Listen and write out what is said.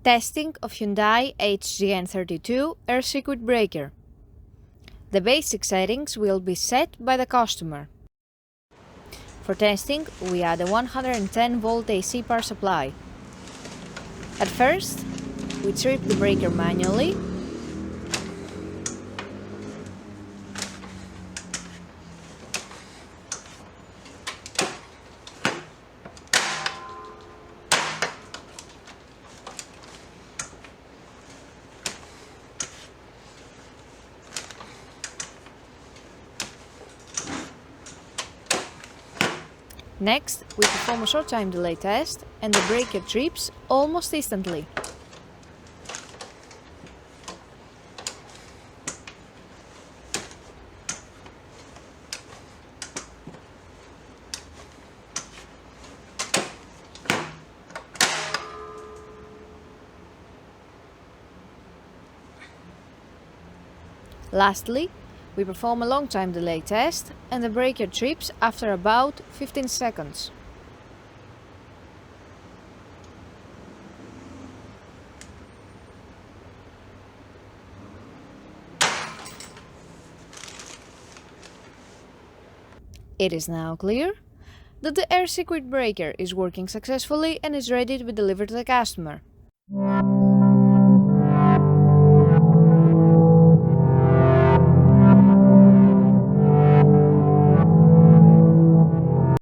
Testing of Hyundai HGN32 air circuit breaker. The basic settings will be set by the customer. For testing, we add a 110-volt AC power supply. At first, we trip the breaker manually. Next, we perform a short time delay test and the breaker trips almost instantly. Lastly, we perform a long time delay test and the breaker trips after about 15 seconds. It is now clear that the air circuit breaker is working successfully and is ready to be delivered to the customer.